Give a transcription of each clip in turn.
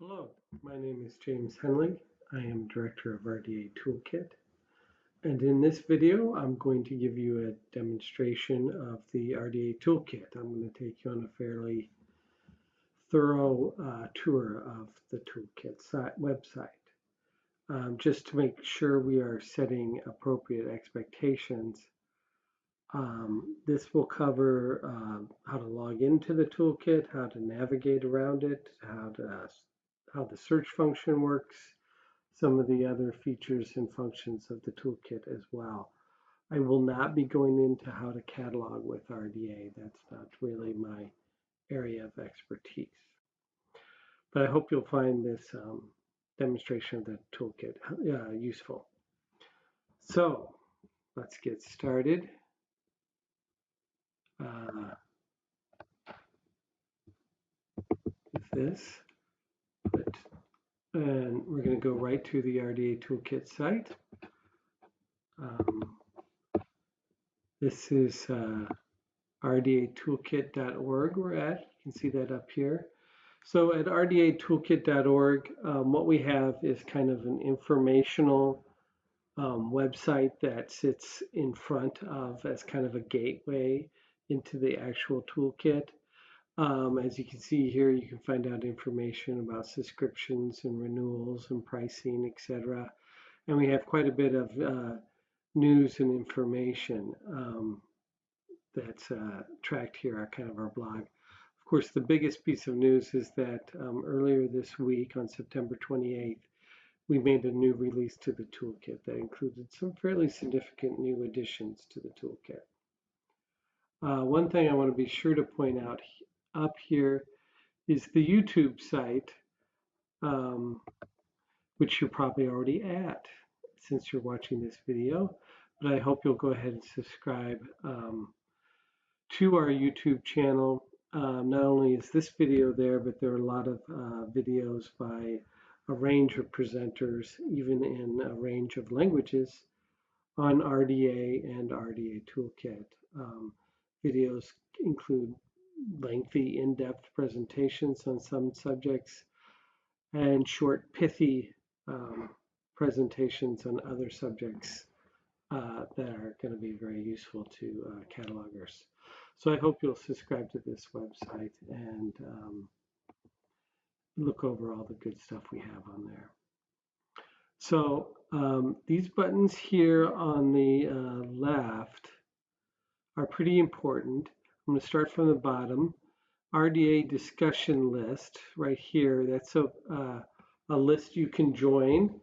Hello, my name is James Hennelly. I am Director of RDA Toolkit. And in this video, I'm going to give you a demonstration of the RDA Toolkit. I'm going to take you on a fairly thorough tour of the Toolkit website. Just to make sure we are setting appropriate expectations, this will cover how to log into the toolkit, how to navigate around it, how the search function works, some of the other features and functions of the toolkit as well. I will not be going into how to catalog with RDA. That's not really my area of expertise. But I hope you'll find this demonstration of the toolkit useful. So let's get started. With this, and we're going to go right to the RDA Toolkit site. This is rdatoolkit.org we're at. You can see that up here. So at rdatoolkit.org, what we have is kind of an informational website that sits in front of as kind of a gateway into the actual toolkit. As you can see here, you can find out information about subscriptions and renewals and pricing, etc. And we have quite a bit of news and information that's tracked here, kind of our blog. Of course, the biggest piece of news is that earlier this week, on September 28th, we made a new release to the toolkit that included some fairly significant new additions to the toolkit. One thing I want to be sure to point out up here is the YouTube site, which you're probably already at since you're watching this video, but I hope you'll go ahead and subscribe to our YouTube channel. Not only is this video there, but there are a lot of videos by a range of presenters, even in a range of languages, on RDA and RDA Toolkit. Videos include lengthy, in-depth presentations on some subjects and short, pithy presentations on other subjects that are going to be very useful to catalogers. So I hope you'll subscribe to this website and look over all the good stuff we have on there. So these buttons here on the left are pretty important. I'm going to start from the bottom. Rda Discussion List right here. That's a list you can join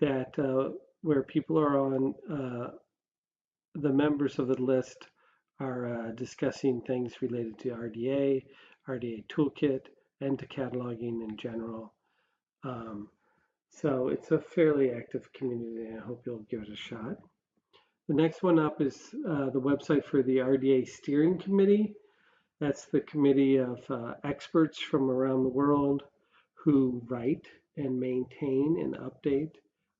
that where people are on, the members of the list are discussing things related to RDA, RDA Toolkit, and to cataloging in general. So it's a fairly active community, and I hope you'll give it a shot. The next one up is the website for the Rda Steering Committee. That's the committee of experts from around the world who write and maintain and update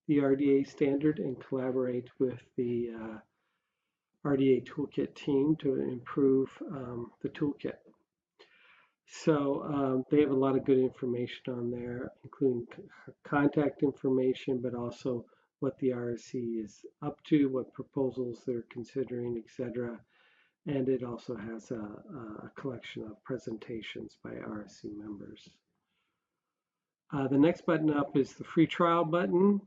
the RDA standard and collaborate with the RDA Toolkit team to improve the toolkit. So they have a lot of good information on there, including contact information, but also what the RSC is up to, what proposals they're considering, etc. And it also has a collection of presentations by RSC members. The next button up is the free trial button.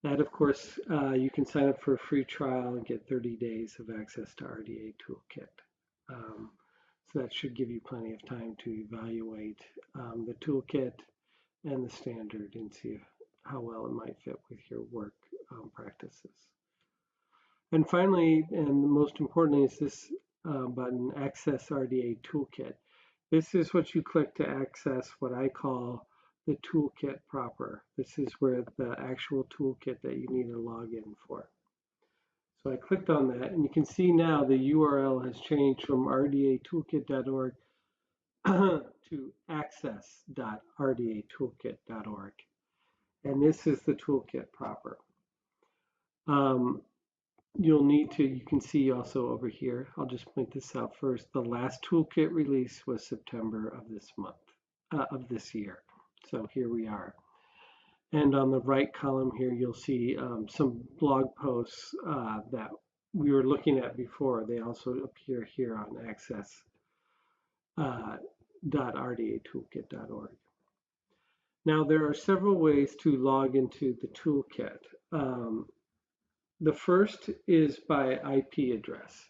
That, of course, you can sign up for a free trial and get 30 days of access to RDA Toolkit. So that should give you plenty of time to evaluate the toolkit and the standard and see how well it might fit with your work practices. And finally, and most importantly, is this button, Access RDA Toolkit. This is what you click to access what I call the toolkit proper. This is where the actual toolkit that you need to log in for. So I clicked on that, and you can see now the URL has changed from rdatoolkit.org to access.rdatoolkit.org. And this is the toolkit proper. You'll need to, you can see also over here, I'll just point this out first, the last toolkit release was September of this month, of this year. So here we are. And on the right column here, you'll see some blog posts that we were looking at before. They also appear here on access.rdatoolkit.org. Now, there are several ways to log into the toolkit. The first is by IP address.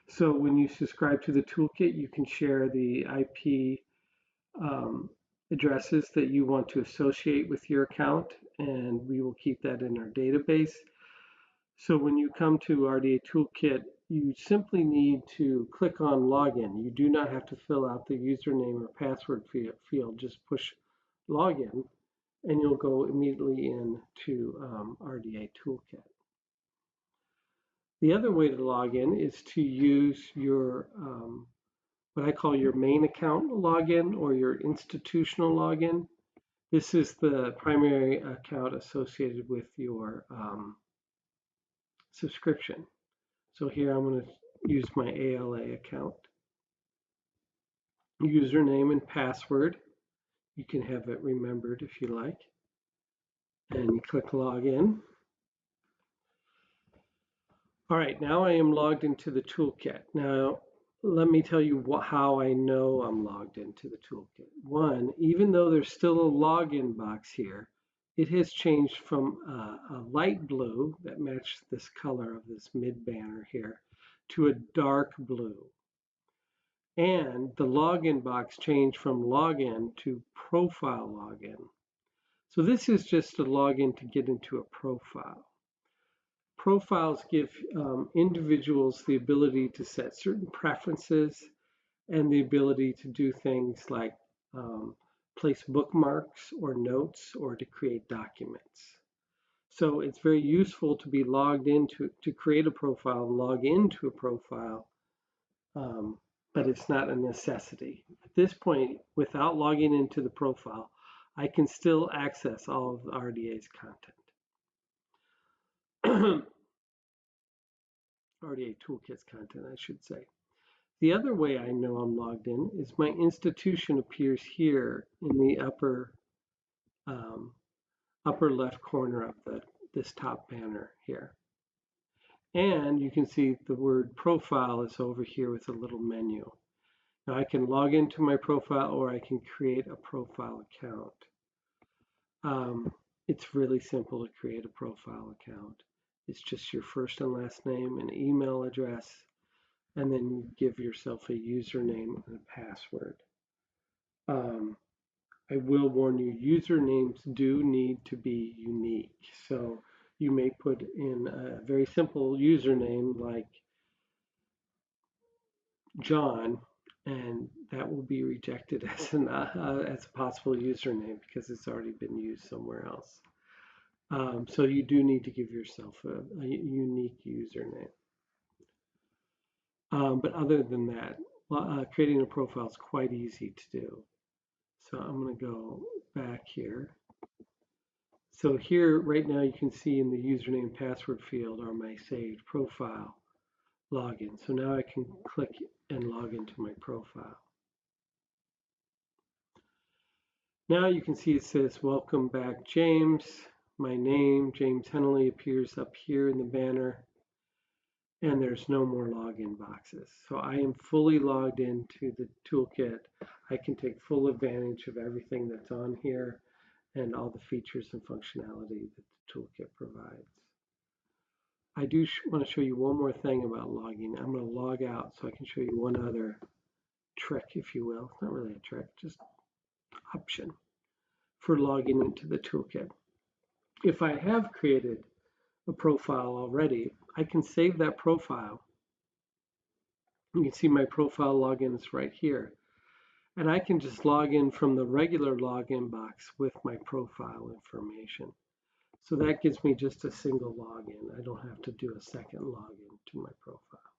So when you subscribe to the toolkit, you can share the IP addresses that you want to associate with your account, and we will keep that in our database. So when you come to RDA Toolkit, you simply need to click on Login. You do not have to fill out the username or password field. Just push Login, and you'll go immediately into RDA Toolkit. The other way to log in is to use your what I call your main account login or your institutional login. This is the primary account associated with your subscription. So here I'm going to use my ALA account. Username and password. You can have it remembered if you like. And you click Login. All right, now I am logged into the toolkit. Now, let me tell you how I know I'm logged into the toolkit. One, even though there's still a login box here, it has changed from a light blue that matched this color of this mid banner here to a dark blue. And the login box changed from login to profile login. So this is just a login to get into a profile. Profiles give individuals the ability to set certain preferences and the ability to do things like place bookmarks or notes or to create documents. So it's very useful to be logged into to create a profile and log into a profile, but it's not a necessity. At this point, without logging into the profile, I can still access all of the RDA's content. RDA Toolkit's content, I should say. The other way I know I'm logged in is my institution appears here in the upper left corner of this top banner here. And you can see the word profile is over here with a little menu. Now I can log into my profile or I can create a profile account. It's really simple to create a profile account. It's just your first and last name and email address, and then you give yourself a username and a password. I will warn you, usernames do need to be unique. So you may put in a very simple username like John, and that will be rejected as a possible username because it's already been used somewhere else. So you do need to give yourself a unique username. But other than that, creating a profile is quite easy to do. So I'm going to go back here. So here, right now, you can see in the username password field are my saved profile login. So now I can click and log into my profile. Now you can see it says, welcome back, James. My name, James Hennelly, appears up here in the banner. And there's no more login boxes. So I am fully logged into the toolkit. I can take full advantage of everything that's on here and all the features and functionality that the toolkit provides. I do want to show you one more thing about logging. I'm going to log out so I can show you one other trick, if you will. It's not really a trick, just option for logging into the toolkit. If I have created a profile already, I can save that profile. You can see my profile login is right here. And I can just log in from the regular login box with my profile information. So that gives me just a single login. I don't have to do a second login to my profile.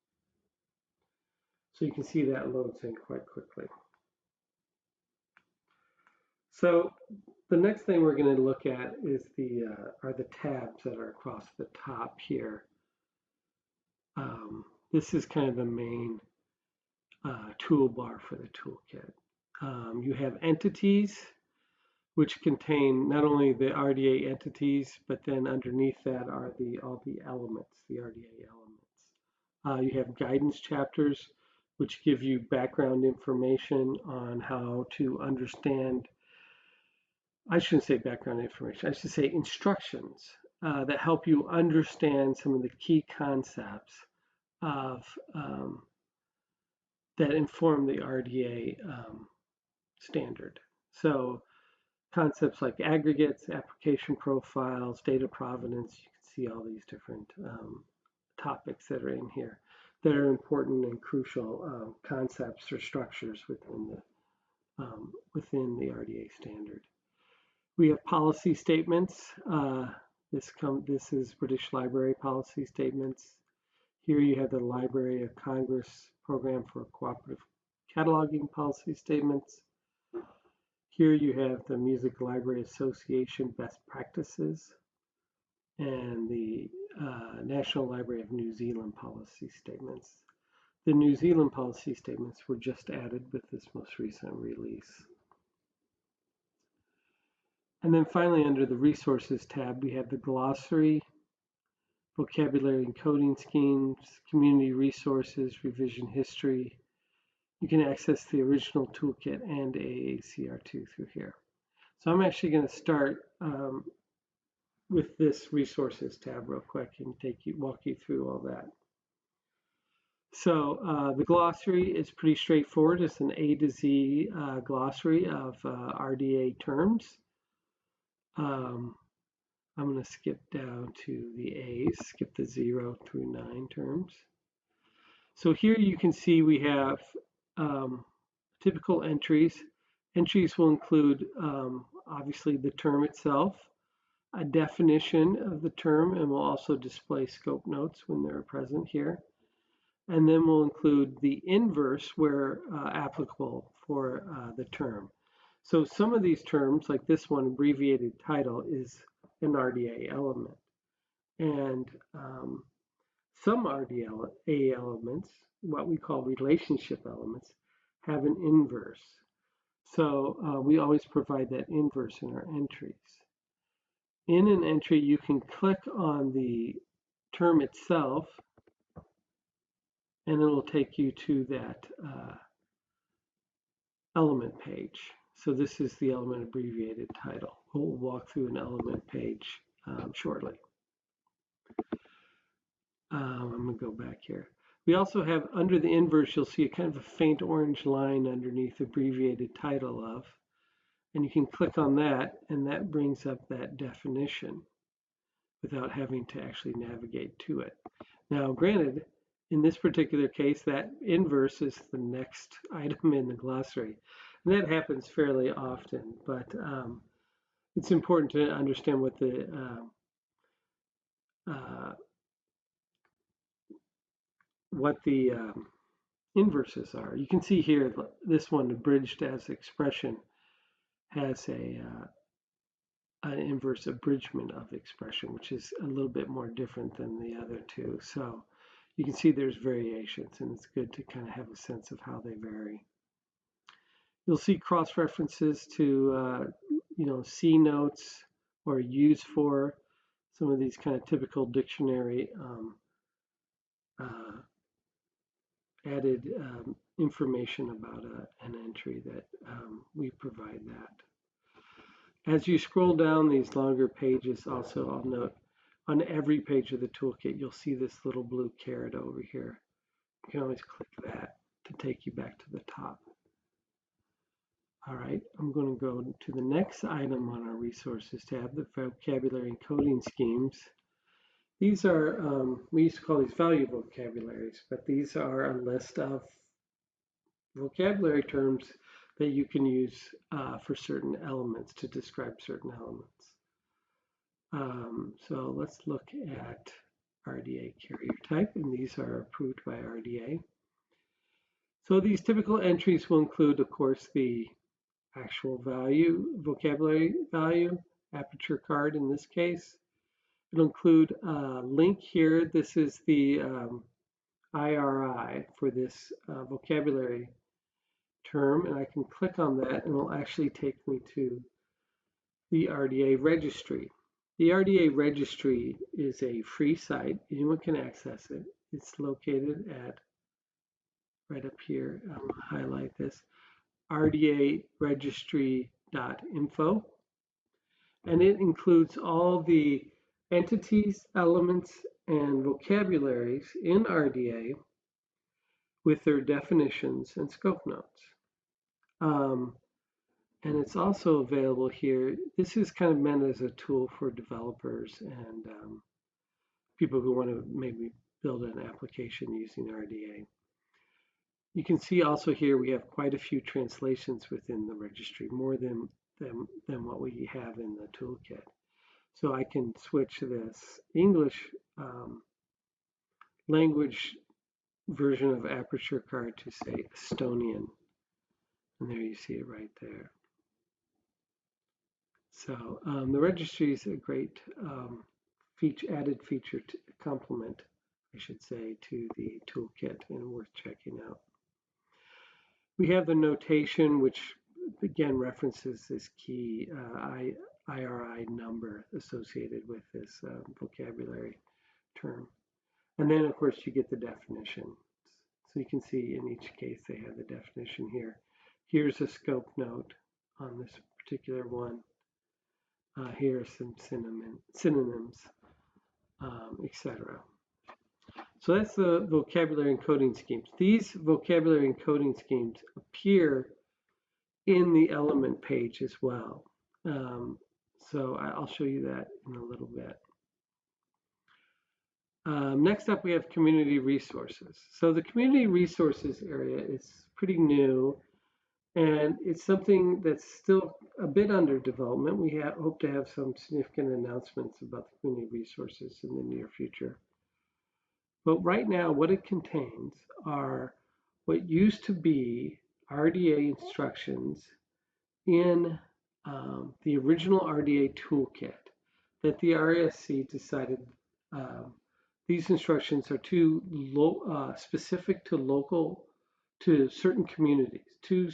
So you can see that loads in quite quickly. So the next thing we're going to look at is are the tabs that are across the top here. This is kind of the main toolbar for the toolkit. You have entities, which contain not only the RDA entities, but then underneath that are all the elements, the RDA elements. You have guidance chapters, which give you background information on how to understand. I shouldn't say background information, I should say instructions that help you understand some of the key concepts of that inform the RDA standard. So concepts like aggregates, application profiles, data provenance, you can see all these different topics that are in here that are important and crucial concepts or structures within the RDA standard. We have policy statements. This is British Library policy statements. Here you have the Library of Congress Program for Cooperative Cataloging policy statements. Here you have the Music Library Association best practices and the National Library of New Zealand policy statements. The New Zealand policy statements were just added with this most recent release. And then finally, under the Resources tab, we have the Glossary, Vocabulary and Coding Schemes, Community Resources, Revision History. You can access the original toolkit and AACR2 through here. So I'm actually going to start with this Resources tab real quick and walk you through all that. So the glossary is pretty straightforward. It's an A to Z glossary of RDA terms. I'm going to skip down to the A's, skip the 0 through 9 terms. So here you can see we have typical entries. Entries will include obviously the term itself, a definition of the term, and we'll also display scope notes when they're present here. And then we'll include the inverse where applicable for the term. So some of these terms, like this one, abbreviated title, is an RDA element. And some RDA elements, what we call relationship elements, have an inverse. So we always provide that inverse in our entries. In an entry, you can click on the term itself, and it will take you to that element page. So this is the element abbreviated title. We'll walk through an element page shortly. I'm going to go back here. We also have under the inverse, you'll see a kind of a faint orange line underneath abbreviated title of, and you can click on that, and that brings up that definition without having to actually navigate to it. Now, granted, in this particular case, that inverse is the next item in the glossary. And that happens fairly often, but it's important to understand what the inverses are. You can see here, this one, abridged as expression, has an inverse abridgment of expression, which is a little bit more different than the other two. So you can see there's variations, and it's good to kind of have a sense of how they vary. You'll see cross-references to, C notes or use for some of these kind of typical dictionary added information about an entry that we provide that. As you scroll down these longer pages, also I'll note on every page of the toolkit, you'll see this little blue caret over here. You can always click that to take you back to the top. All right, I'm going to go to the next item on our Resources tab, the Vocabulary and Coding Schemes. These are, we used to call these value vocabularies, but these are a list of vocabulary terms that you can use for certain elements, to describe certain elements. So let's look at RDA carrier type, and these are approved by RDA. So these typical entries will include, of course, the actual value, vocabulary value, aperture card in this case. It'll include a link here. This is the IRI for this vocabulary term, and I can click on that and it'll actually take me to the RDA Registry. The RDA Registry is a free site. Anyone can access it. It's located at, right up here, I'll highlight this, rdaregistry.info. And it includes all the entities, elements, and vocabularies in RDA with their definitions and scope notes. And it's also available here. This is kind of meant as a tool for developers and people who want to maybe build an application using RDA. You can see also here we have quite a few translations within the registry, more than what we have in the toolkit. So I can switch this English language version of Aperture Card to, say, Estonian. And there you see it right there. So the registry is a great added feature to complement, I should say, to the toolkit and worth checking out. We have the notation, which again references this key IRI number associated with this vocabulary term. And then, of course, you get the definition. So you can see in each case they have the definition here. Here's a scope note on this particular one. Here are some synonyms, etc. So that's the vocabulary encoding schemes. These vocabulary encoding schemes appear in the element page as well. So I'll show you that in a little bit. Next up, we have community resources. So the community resources area is pretty new, and it's something that's still a bit under development. We hope to have some significant announcements about the community resources in the near future. But right now, what it contains are what used to be RDA instructions in the original RDA toolkit that the RSC decided these instructions are too specific to certain communities, too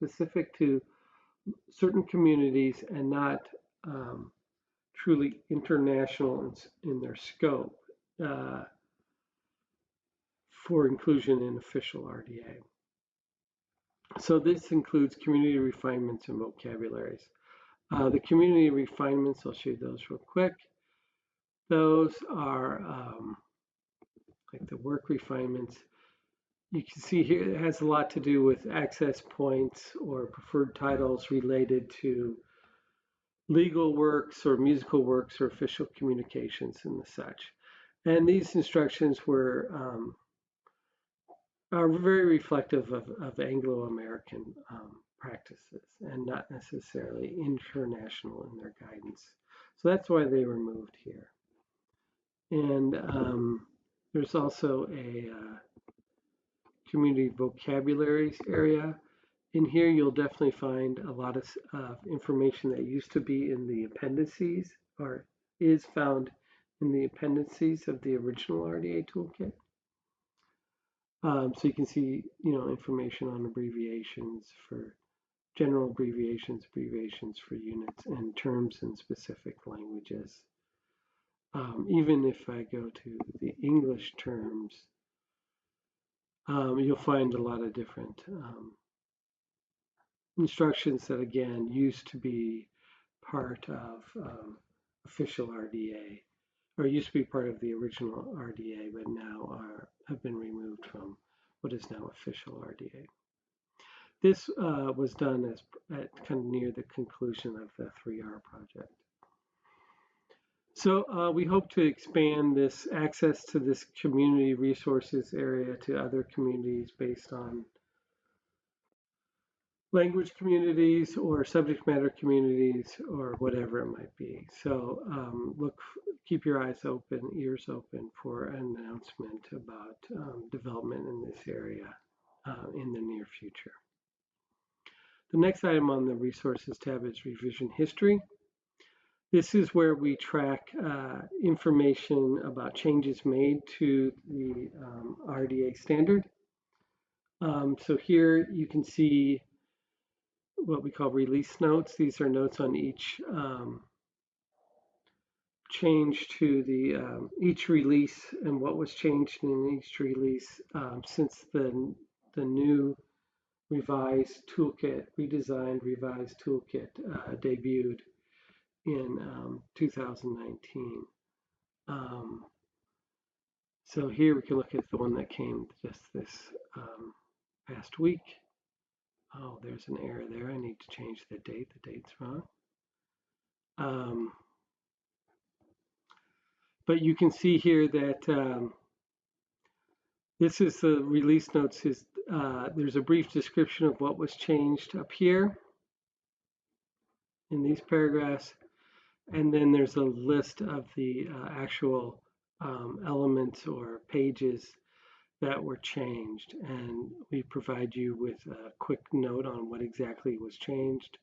specific to certain communities and not truly international in their scope for inclusion in official RDA. So this includes community refinements and vocabularies. The community refinements, I'll show you those real quick. Those are like the work refinements. You can see here it has a lot to do with access points or preferred titles related to legal works or musical works or official communications and the such. And these instructions are very reflective of Anglo-American practices and not necessarily international in their guidance. So that's why they were moved here. And there's also a community vocabularies area. In here, you'll definitely find a lot of information that used to be in the appendices or is found in the appendices of the original RDA toolkit. So you can see, information on abbreviations for general abbreviations for units, and terms in specific languages. Even if I go to the English terms, you'll find a lot of different instructions that, again, used to be part of official RDA, or used to be part of the original RDA, but now have been removed from what is now official RDA. This was done at kind of near the conclusion of the 3R project. So we hope to expand this access to this community resources area to other communities based on language communities or subject matter communities or whatever it might be. So keep your eyes open, ears open for an announcement about development in this area in the near future. The next item on the resources tab is revision history. This is where we track information about changes made to the RDA standard. So here you can see what we call release notes. These are notes on each change to the each release and what was changed in each release since the new revised toolkit, redesigned revised toolkit debuted in 2019. So here we can look at the one that came just this past week. Oh, there's an error there. I need to change the date. The date's wrong. But you can see here that this is the release notes. There's a brief description of what was changed up here in these paragraphs. And then there's a list of the actual elements or pages that were changed. And we provide you with a quick note on what exactly was changed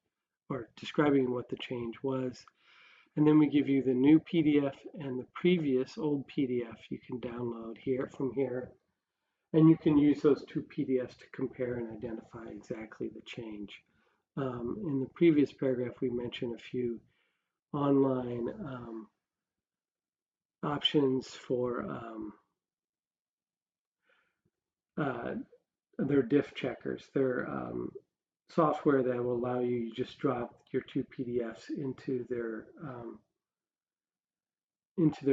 or describing what the change was. And then we give you the new PDF and the previous old PDF you can download here from here. And you can use those two PDFs to compare and identify exactly the change. In the previous paragraph, we mentioned a few online options for their diff checkers. They're software that will allow you to just drop your two PDFs into their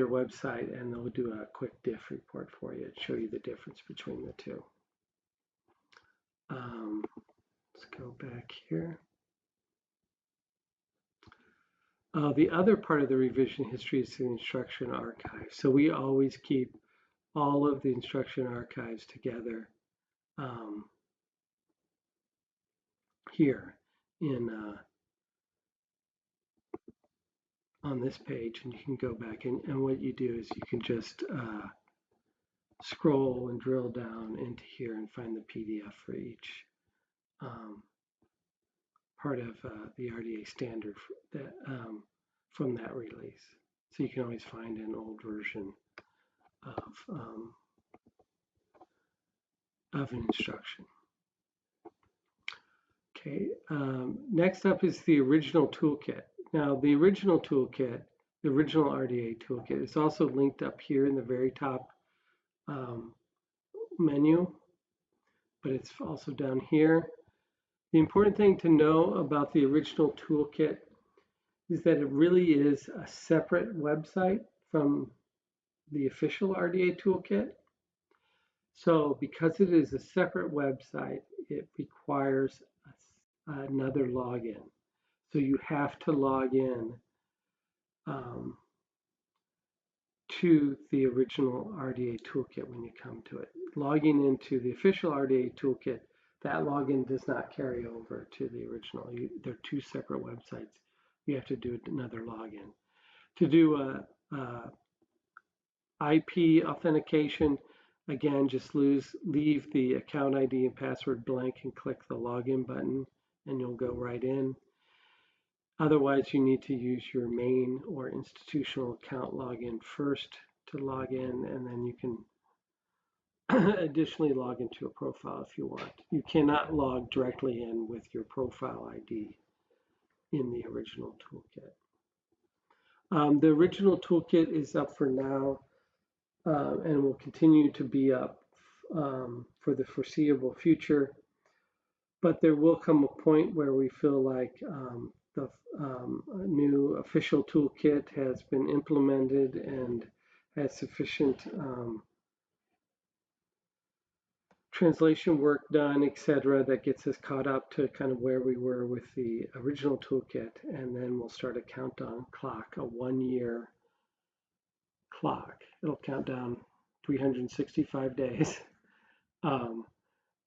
website, and they'll do a quick diff report for you to show you the difference between the two. Let's go back here. The other part of the revision history is the instruction archive. So we always keep all of the instruction archives together here in on this page, and you can go back and what you do is you can just scroll and drill down into here and find the PDF for each part of the RDA standard that, from that release. So you can always find an old version of an instruction. Okay, next up is the original toolkit. Now the original toolkit, the original RDA toolkit, is also linked up here in the very top menu, but it's also down here. The important thing to know about the original toolkit is that it really is a separate website from the official RDA toolkit. So because it is a separate website, it requires another login. So you have to log in to the original RDA toolkit when you come to it. Logging into the official RDA toolkit, that login does not carry over to the original. They're two separate websites. You have to do another login. To do a IP authentication, again, just leave the account ID and password blank and click the login button, and you'll go right in. Otherwise, you need to use your main or institutional account login first to log in, and then you can additionally log into a profile if you want. You cannot log directly in with your profile ID in the original toolkit. The original toolkit is up for now and will continue to be up for the foreseeable future. But there will come a point where we feel like the new official toolkit has been implemented and has sufficient translation work done, etc., that gets us caught up to kind of where we were with the original toolkit, and then we'll start a countdown clock, a 1-year clock. It'll count down 365 days, and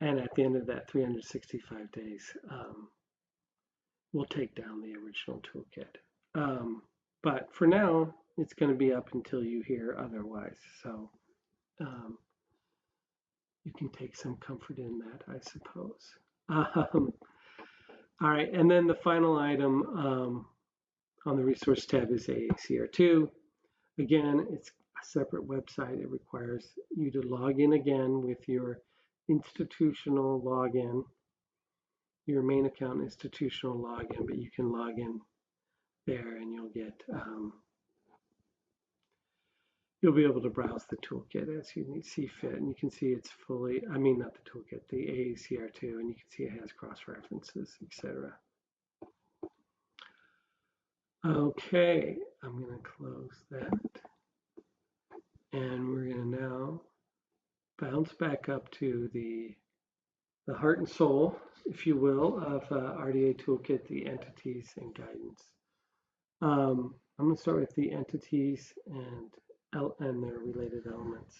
at the end of that 365 days, we'll take down the original toolkit. But for now, it's going to be up until you hear otherwise. So you can take some comfort in that, I suppose. All right, and then the final item on the resource tab is AACR2. Again, it's a separate website. It requires you to log in again with your institutional login. your main account institutional login, but you can log in there and you'll get you'll be able to browse the toolkit as you see fit, and you can see it's fully, I mean not the toolkit, the AACR2, and you can see it has cross-references, etc. Okay, I'm going to close that, and we're going to now bounce back up to the heart and soul, if you will, of RDA Toolkit, the entities and guidance. I'm going to start with the entities and their related elements.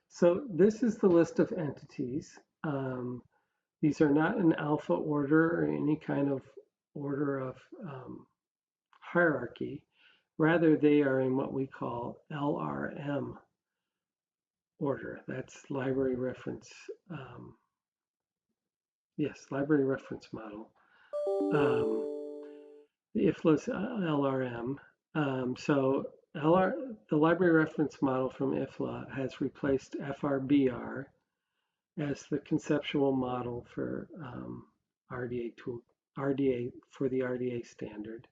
So this is the list of entities. These are not in alpha order or any kind of order of hierarchy. Rather, they are in what we call LRM order. That's library reference. Library reference model. The IFLA's LRM. The library reference model from IFLA has replaced FRBR as the conceptual model for RDA for the RDA standard.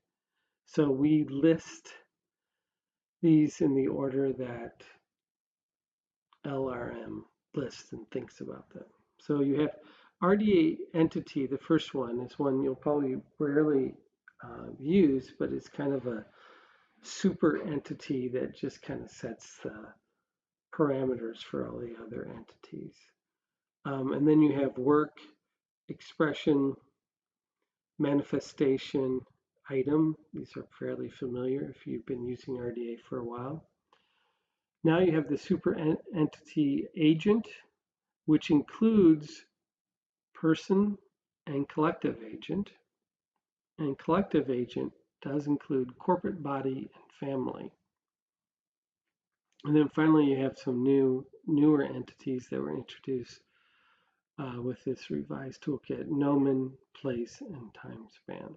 So we list these in the order that LRM lists and thinks about them. So you have RDA entity, the first one is one you'll probably rarely use, but it's kind of a super entity that just kind of sets the parameters for all the other entities. And then you have work, expression, manifestation, item. These are fairly familiar if you've been using RDA for a while. Now you have the super entity agent, which includes person and collective agent. And collective agent does include corporate body and family. And then finally, you have some newer entities that were introduced with this revised toolkit: nomen, place, and time span.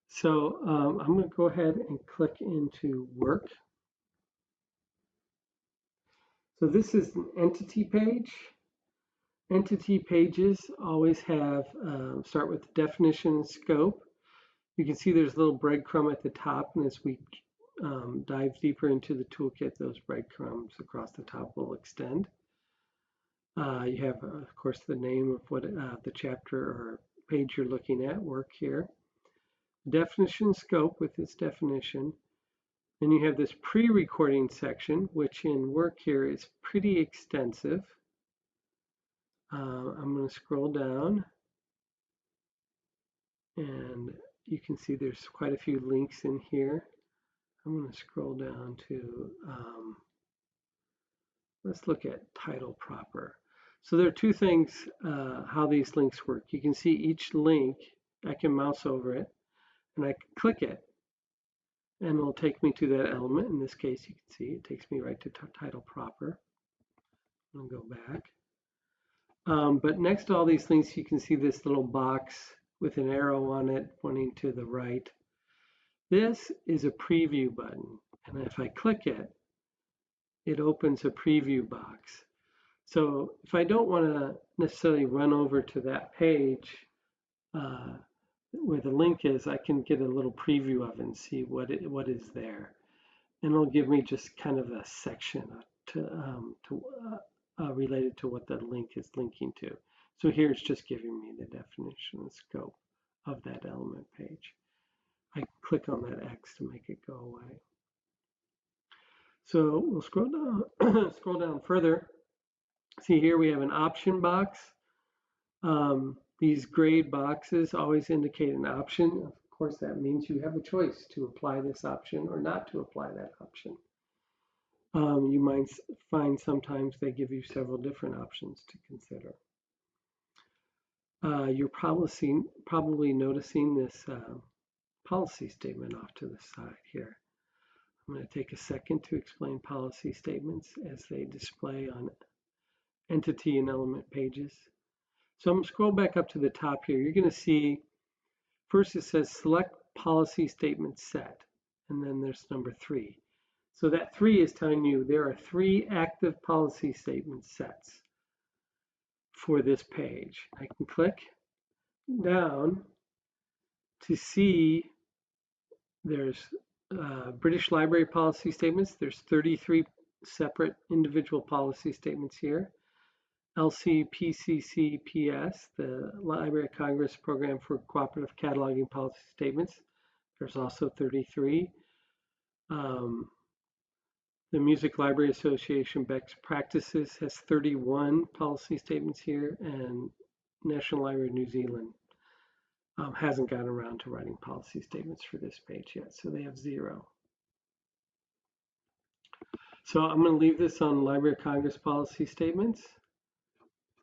So I'm going to go ahead and click into work. So this is an entity page. Entity pages always have, start with the definition and scope. You can see there's a little breadcrumb at the top, and as we dive deeper into the toolkit, those breadcrumbs across the top will extend. You have, of course, the name of what the chapter or page you're looking at, work here. Definition scope with its definition. Then you have this pre-recording section, which in work here is pretty extensive. I'm going to scroll down, and you can see there's quite a few links in here. I'm going to scroll down to, let's look at title proper. So there are two things how these links work. You can see each link, I can mouse over it, and I can click it, and it'll take me to that element. In this case, you can see it takes me right to title proper. I'll go back. But next to all these links, you can see this little box with an arrow on it pointing to the right. This is a preview button, and if I click it, it opens a preview box. So if I don't want to necessarily run over to that page where the link is, I can get a little preview of it and see what is there. And it'll give me just kind of a section related to what the link is linking to. So here it's just giving me the definition and scope of that element page. I click on that X to make it go away. So we'll scroll down, scroll down further. See here we have an option box. These gray boxes always indicate an option. Of course, that means you have a choice to apply this option or not to apply that option. You might find sometimes they give you several different options to consider. You're probably noticing this policy statement off to the side here. I'm going to take a second to explain policy statements as they display on entity and element pages. So I'm going to scroll back up to the top here. You're going to see first it says select policy statement set, and then there's number 3. So that 3 is telling you there are 3 active policy statement sets. for this page. I can click down to see there's British Library policy statements. There's 33 separate individual policy statements here. LCPCCPS, the Library of Congress Program for Cooperative Cataloging Policy Statements. There's also 33. The Music Library Association Best Practices has 31 policy statements here, and National Library of New Zealand hasn't gotten around to writing policy statements for this page yet, so they have 0. So I'm going to leave this on Library of Congress policy statements.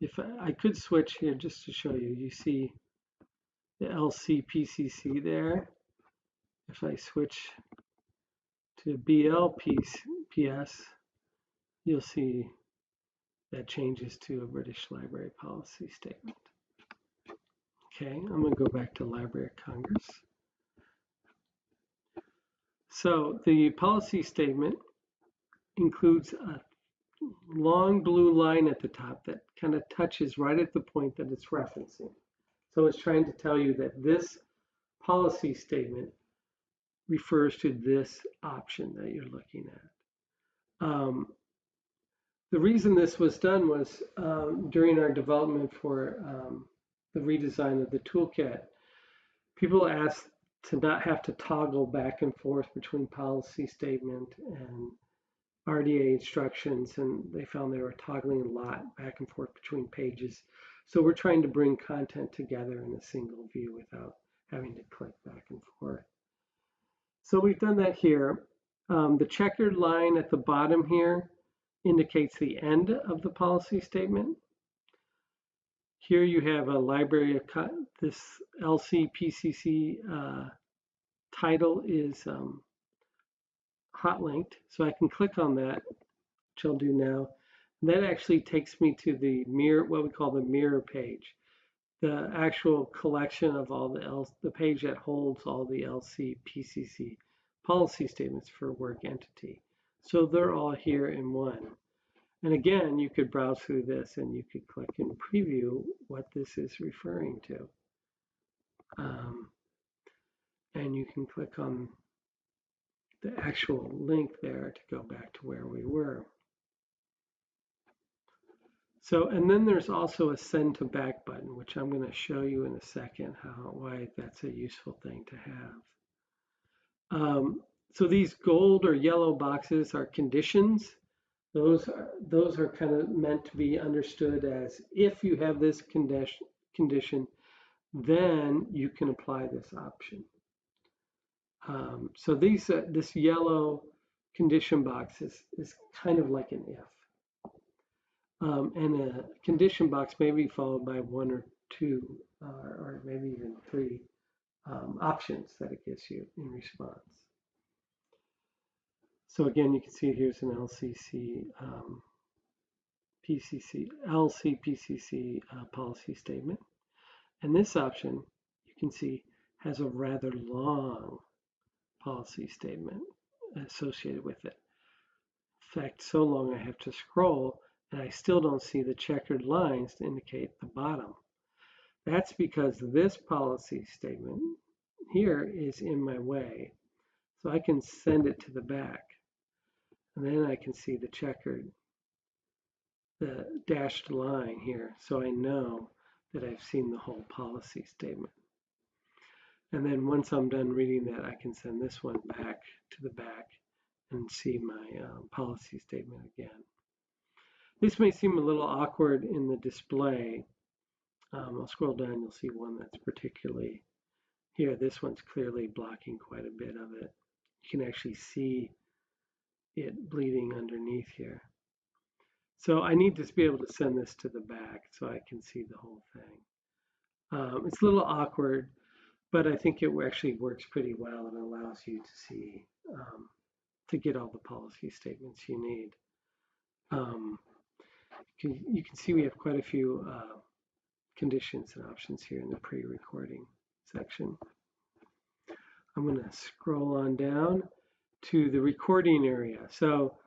If I could switch here just to show you, you see the LCPCC there. If I switch to BLPS, you'll see that changes to a British Library policy statement. Okay, I'm going to go back to Library of Congress. So the policy statement includes a long blue line at the top that kind of touches right at the point that it's referencing. So it's trying to tell you that this policy statement refers to this option that you're looking at. The reason this was done was during our development for the redesign of the toolkit, people asked to not have to toggle back and forth between policy statement and RDA instructions, and they found they were toggling a lot back and forth between pages. So we're trying to bring content together in a single view without having to click back and forth. So we've done that here. The checkered line at the bottom here indicates the end of the policy statement. Here you have a library of this LCPCC title is hot linked, so I can click on that, which I'll do now. And that actually takes me to the mirror, what we call the mirror page, the actual collection of all the page that holds all the LCPCC policy statements for work entity. So they're all here in one. And again, you could browse through this and you could click and preview what this is referring to. And you can click on the actual link there to go back to where we were. So, and then there's also a send to back button, which I'm going to show you in a second why that's a useful thing to have. So these gold or yellow boxes are conditions. Those are kind of meant to be understood as if you have this condition, then you can apply this option. So this yellow condition box is kind of like an if. And a condition box may be followed by 1 or 2 or maybe even 3 options that it gives you in response. So again, you can see here's an LCPCC policy statement. And this option, you can see, has a rather long policy statement associated with it. In fact, so long I have to scroll and I still don't see the checkered lines to indicate the bottom. That's because this policy statement here is in my way. So I can send it to the back. And then I can see the checkered, the dashed line here. So I know that I've seen the whole policy statement. And then once I'm done reading that, I can send this one back to the back and see my policy statement again. This may seem a little awkward in the display. I'll scroll down, you'll see one that's particularly here. This one's clearly blocking quite a bit of it. You can actually see it bleeding underneath here. So I need to be able to send this to the back so I can see the whole thing. It's a little awkward, but I think it actually works pretty well and allows you to see, to get all the policy statements you need. You can see we have quite a few conditions and options here in the pre-recording section. I'm going to scroll on down to the recording area. So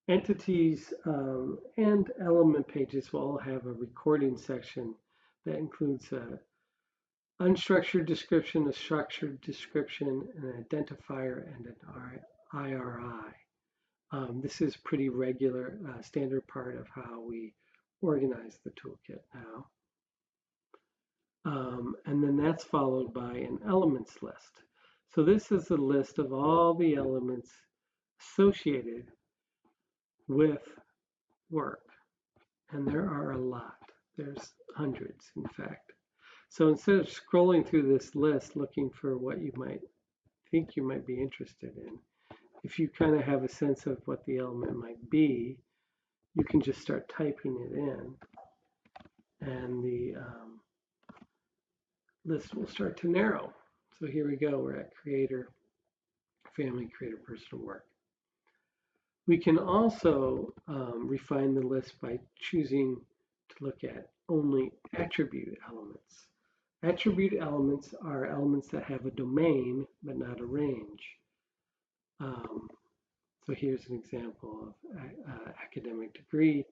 Entities and element pages will all have a recording section that includes an unstructured description, a structured description, an identifier, and an IRI. This is pretty regular, standard part of how we organize the toolkit now. And then that's followed by an elements list. So this is a list of all the elements associated with work. And there are a lot. There's hundreds, in fact. So instead of scrolling through this list looking for what you might think you might be interested in, if you kind of have a sense of what the element might be, you can just start typing it in, and the list will start to narrow. So here we go. We're at creator, family, creator, person, work. We can also refine the list by choosing to look at only attribute elements. Attribute elements are elements that have a domain but not a range. So here's an example of academic degree.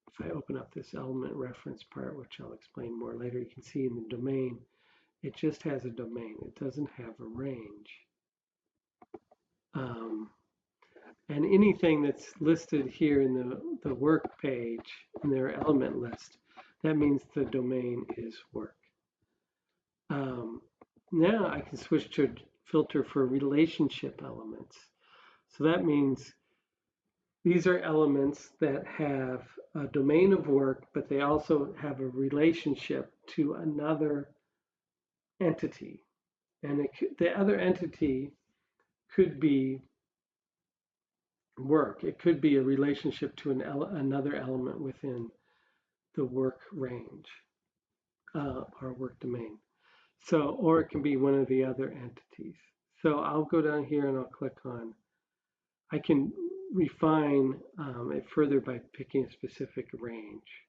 If I open up this element reference part, which I'll explain more later, you can see in the domain, it just has a domain. It doesn't have a range. And anything that's listed here in the work page, in their element list, that means the domain is work. Now I can switch to filter for relationship elements. So that means these are elements that have a domain of work, but they also have a relationship to another entity. And the other entity could be work. It could be a relationship to another element within the work range or work domain. So, or it can be one of the other entities. So I'll go down here and I'll click on, I can refine it further by picking a specific range.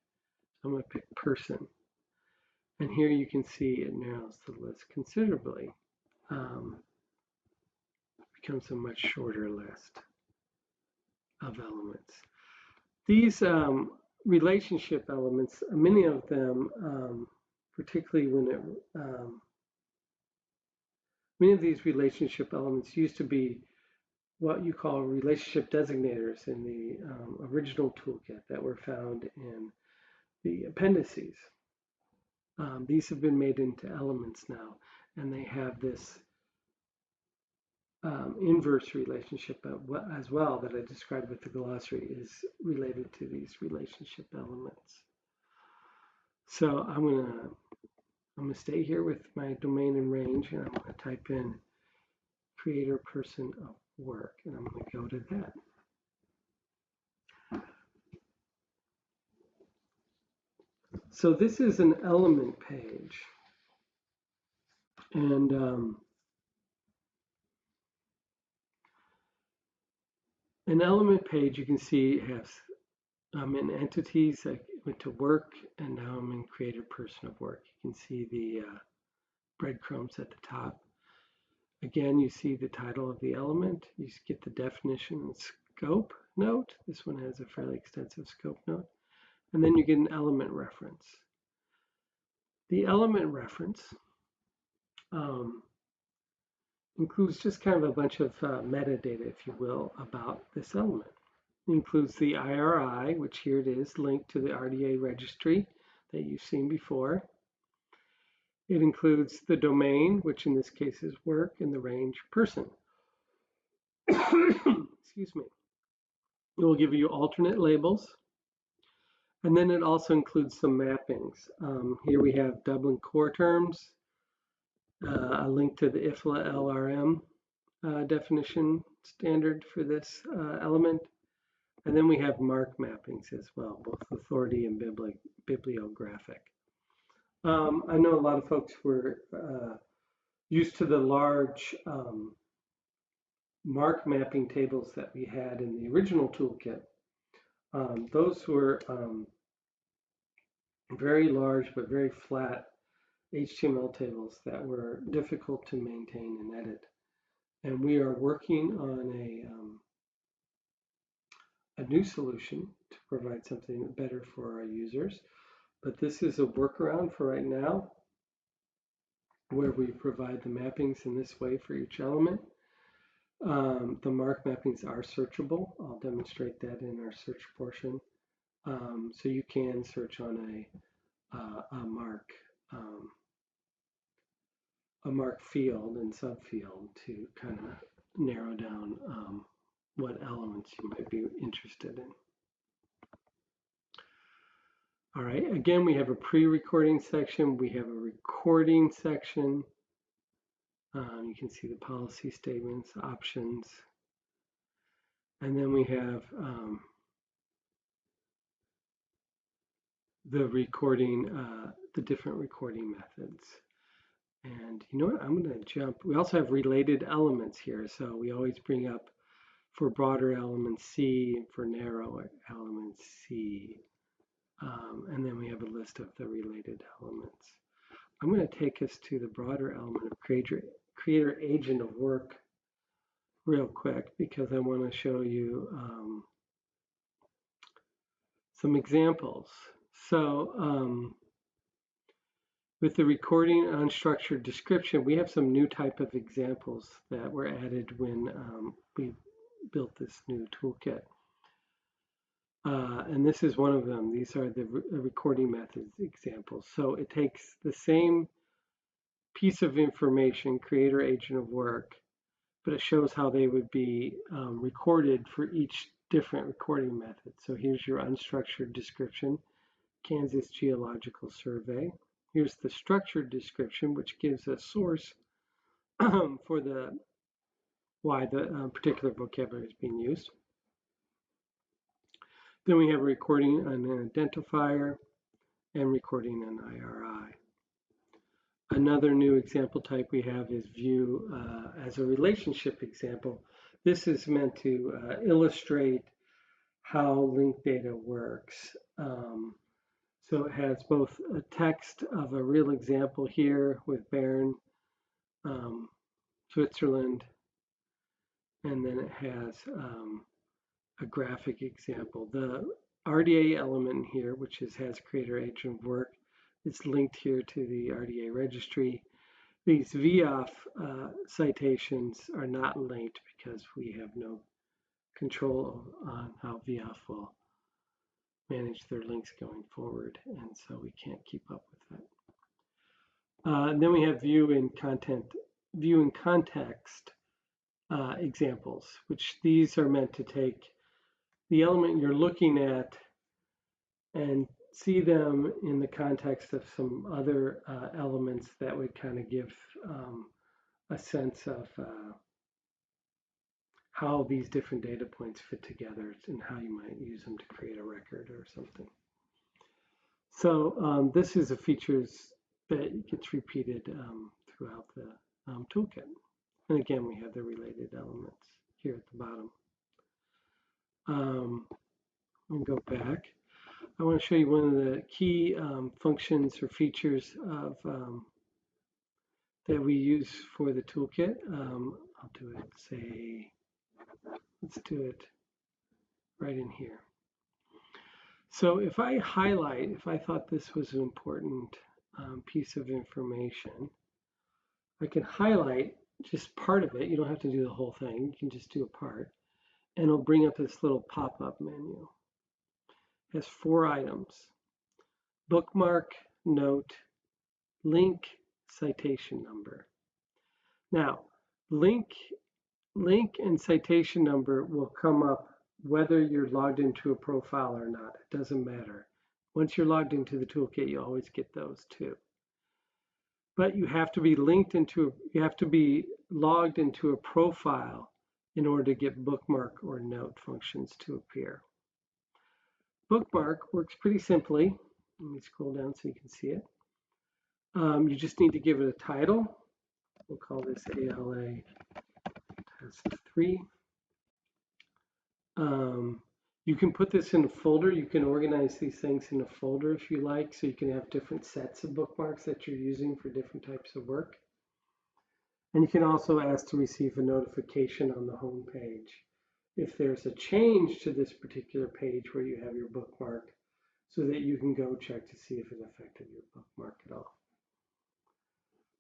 So I'm going to pick person. And here you can see it narrows the list considerably. Becomes a much shorter list of elements. These relationship elements, many of them, particularly when it, many of these relationship elements used to be what you call relationship designators in the original toolkit that were found in the appendices. These have been made into elements now, and they have this inverse relationship as well that I described with the glossary is related to these relationship elements. So I'm gonna stay here with my domain and range, and I'm gonna type in creator, person of work, and I'm gonna go to that. So this is an element page, and an element page, you can see, has I'm in entities. I went to work, and now I'm in creator, person of work. You can see the breadcrumbs at the top. Again, you see the title of the element. You get the definition and scope note. This one has a fairly extensive scope note. And then you get an element reference. The element reference includes just kind of a bunch of metadata, if you will, about this element. It includes the IRI, which here it is, linked to the RDA Registry that you've seen before. It includes the domain, which in this case is work, and the range person. Excuse me. It will give you alternate labels. And then it also includes some mappings. Here we have Dublin core terms, a link to the IFLA LRM definition standard for this element. And then we have MARC mappings as well, both authority and bibliographic. I know a lot of folks were used to the large MARC mapping tables that we had in the original toolkit. Those were very large but very flat HTML tables that were difficult to maintain and edit. And we are working on a new solution to provide something better for our users. But this is a workaround for right now, where we provide the mappings in this way for each element. The mark mappings are searchable. I'll demonstrate that in our search portion. So you can search on a mark field and subfield to kind of narrow down what elements you might be interested in. All right, again, we have a pre-recording section. We have a recording section. You can see the policy statements, options. And then we have the recording, the different recording methods. And you know what, I'm going to jump. We also have related elements here. So we always bring up for broader elements C, for narrow elements C. And then we have a list of the related elements. I'm going to take us to the broader element of creator agent of work real quick, because I want to show you some examples. So with the recording unstructured description, we have some new type of examples that were added when we built this new toolkit. And this is one of them. These are the recording methods examples. So it takes the same piece of information, creator agent of work, but it shows how they would be recorded for each different recording method. So here's your unstructured description, Kansas Geological Survey. Here's the structured description, which gives a source for why the particular vocabulary is being used. Then we have recording an identifier and recording an IRI. Another new example type we have is view as a relationship example. This is meant to illustrate how linked data works. So it has both a text of a real example here with Bern, Switzerland, and then it has a graphic example. The RDA element here, which has creator agent of work, is linked here to the Rda Registry. These VOF citations are not linked because we have no control on how VOF will manage their links going forward, and so we can't keep up with that. And then we have view in context examples, which these are meant to take the element you're looking at and see them in the context of some other elements that would kind of give a sense of how these different data points fit together and how you might use them to create a record or something. So this is a feature that gets repeated throughout the toolkit. And again, we have the related elements here at the bottom. I'll go back. I want to show you one of the key functions or features of that we use for the toolkit. I'll do it, say, let's do it right in here. So if I highlight, if I thought this was an important piece of information, I can highlight just part of it. You don't have to do the whole thing. You can just do a part. And it'll bring up this little pop-up menu. It has 4 items: bookmark, note, link, citation number. Now, link and citation number will come up whether you're logged into a profile or not. It doesn't matter. Once you're logged into the toolkit, you always get those too. But you have to be logged into a profile in order to get bookmark or note functions to appear. Bookmark works pretty simply. Let me scroll down so you can see it. You just need to give it a title. We'll call this ALA Test 3. You can put this in a folder. You can organize these things in a folder if you like, so you can have different sets of bookmarks that you're using for different types of work. And you can also ask to receive a notification on the home page if there's a change to this particular page where you have your bookmark, so that you can go check to see if it affected your bookmark at all.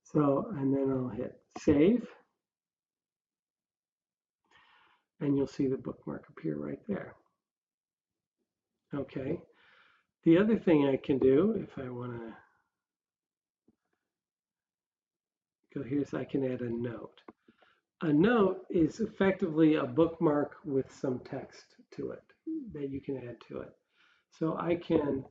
So, and then I'll hit save, and you'll see the bookmark appear right there. Okay. The other thing I can do, if I want to go here, is I can add a note. A note is effectively a bookmark with some text to it that you can add to it. So I can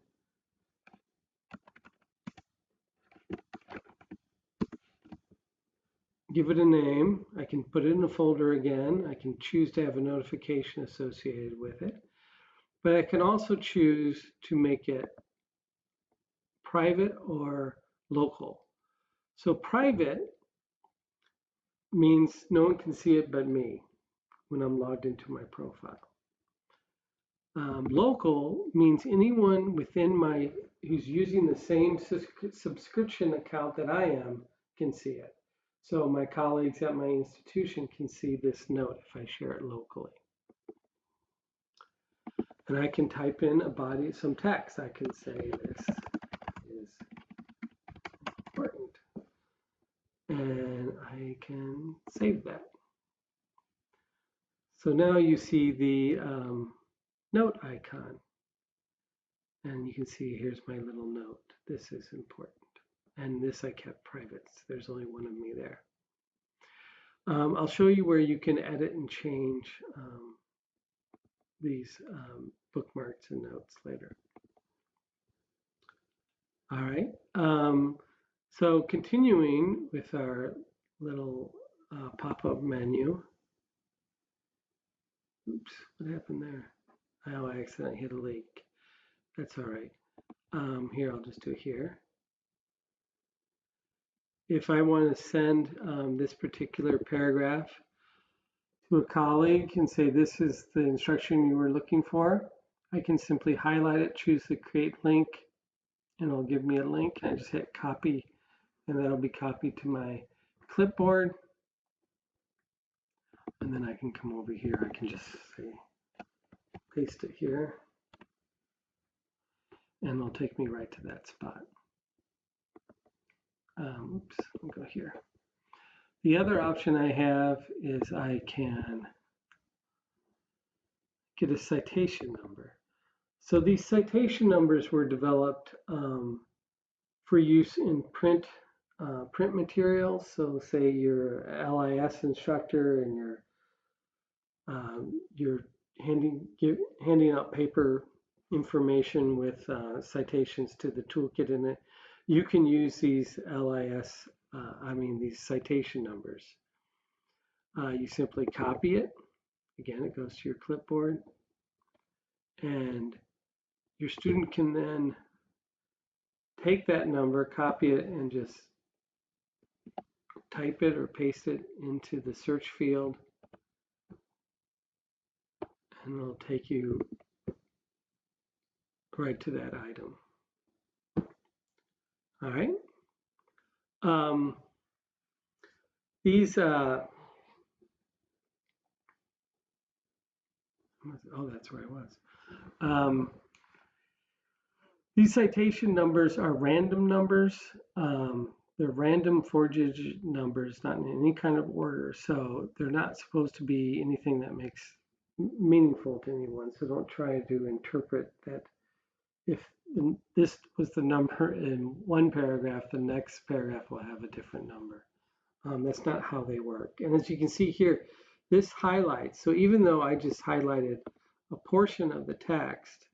give it a name. I can put it in a folder again. I can choose to have a notification associated with it. But I can also choose to make it private or local. So private means no one can see it but me when I'm logged into my profile. Local means anyone within who's using the same subscription account that I am can see it. So my colleagues at my institution can see this note if I share it locally. And I can type in a body, some text. I can say this is important. And I can save that. So now you see the note icon. And you can see here's my little note. This is important. And this I kept private. So there's only one of me there. I'll show you where you can edit and change these bookmarks and notes later. All right. So continuing with our little pop-up menu. Oops, what happened there? Oh, I accidentally hit a link. That's all right. Here, I'll just do it here. If I want to send this particular paragraph to a colleague and say this is the instruction you were looking for, I can simply highlight it, choose the create link, and it'll give me a link. I just hit copy, and that'll be copied to my clipboard. And then I can come over here. I can just say paste it here, and it'll take me right to that spot. Oops, I'll go here. The other option I have is I can get a citation number. So these citation numbers were developed for use in print materials. So say you're an LIS instructor and you're handing out paper information with citations to the toolkit in it. You can use these these citation numbers. You simply copy it. Again, it goes to your clipboard. And your student can then take that number, copy it, and just type it or paste it into the search field. And it'll take you right to that item. All right. These, oh, that's where I was. These citation numbers are random numbers. They're random 4-digit numbers, not in any kind of order. So they're not supposed to be anything that makes meaningful to anyone. So don't try to interpret that if this was the number in one paragraph, the next paragraph will have a different number. That's not how they work. And as you can see here, this highlights. So even though I just highlighted a portion of the text,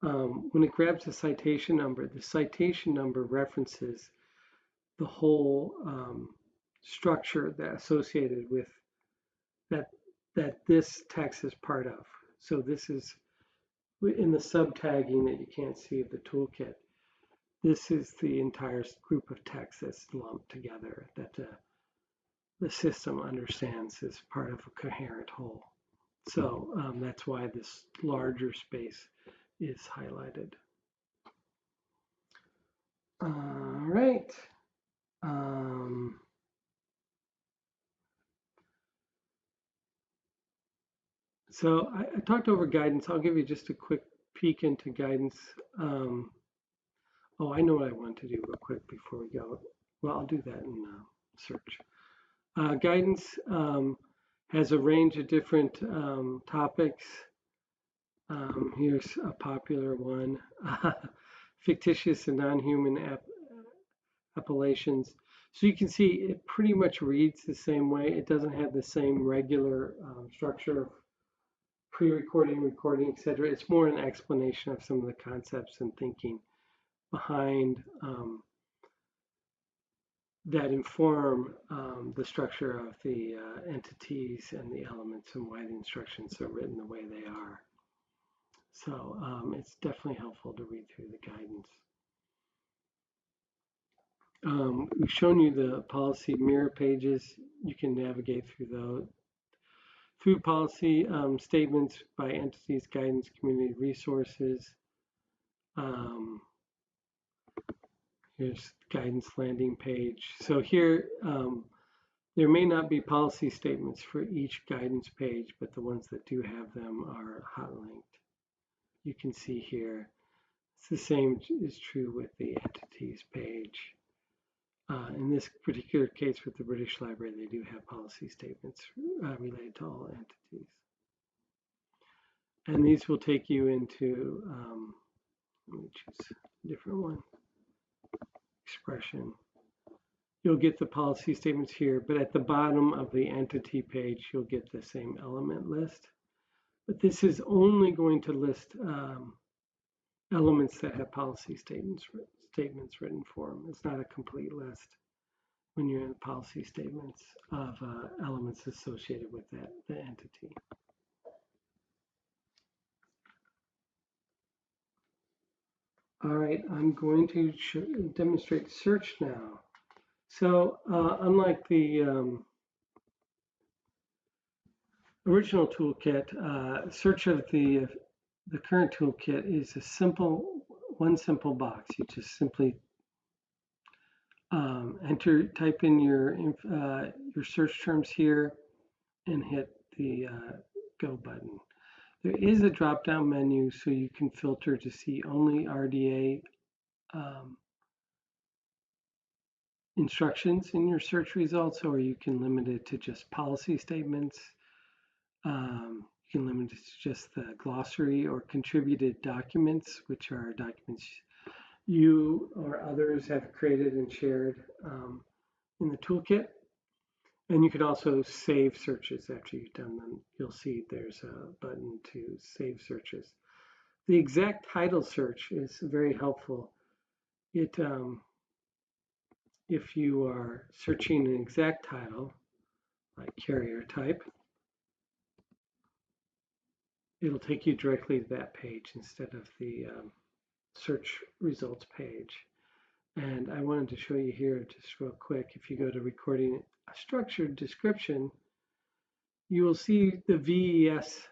when it grabs the citation number references the whole structure that associated with that this text is part of. So this is in the sub-tagging that you can't see of the toolkit. This is the entire group of text that's lumped together that the system understands as part of a coherent whole. So that's why this larger space is highlighted. All right. So I talked over guidance. I'll give you just a quick peek into guidance. Oh, I know what I want to do real quick before we go. Well, I'll do that in search. Guidance has a range of different topics. Here's a popular one, fictitious and non-human appellations. So you can see it pretty much reads the same way. It doesn't have the same regular structure of pre-recording, recording, etc. It's more an explanation of some of the concepts and thinking behind that inform the structure of the entities and the elements and why the instructions are written the way they are. So it's definitely helpful to read through the guidance. We've shown you the policy mirror pages. You can navigate through those. Through policy statements by entities, guidance, community resources. Here's guidance landing page. So here, there may not be policy statements for each guidance page, but the ones that do have them are hot linked. You can see here, it's the same is true with the entities page. In this particular case with the British Library, they do have policy statements related to all entities. And these will take you into, let me choose a different one, expression. You'll get the policy statements here, but at the bottom of the entity page, you'll get the same element list. But this is only going to list elements that have policy statements written for them. It's not a complete list when you're in the policy statements of elements associated with the entity. All right, I'm going to demonstrate search now. So unlike the original toolkit, search of the current toolkit is a one simple box. You just simply type in your search terms here and hit the go button. There is a drop-down menu so you can filter to see only RDA instructions in your search results, or you can limit it to just policy statements. You can limit it to just the glossary or contributed documents, which are documents you or others have created and shared in the toolkit. And you could also save searches after you've done them. You'll see there's a button to save searches. The exact title search is very helpful. If you are searching an exact title, like carrier type, it'll take you directly to that page instead of the search results page. And I wanted to show you here just real quick, if you go to recording a structured description, you will see the VES,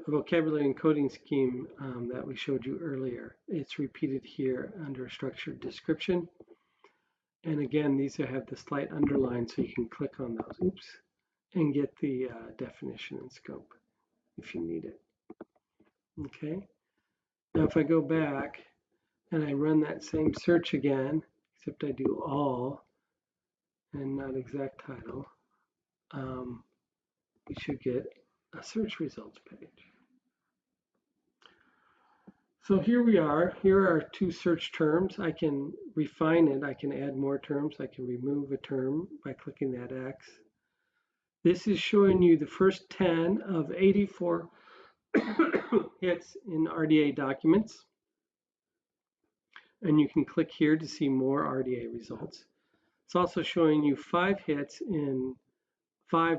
vocabulary encoding scheme that we showed you earlier. It's repeated here under structured description. And again, these have the slight underline, so you can click on those, and get the definition and scope if you need it. Okay. Now, if I go back and I run that same search again, except I do all and not exact title, we should get a search results page. So here we are. Here are two search terms. I can refine it. I can add more terms. I can remove a term by clicking that X. This is showing you the first 10 of 84 hits in RDA documents. And you can click here to see more RDA results. It's also showing you 5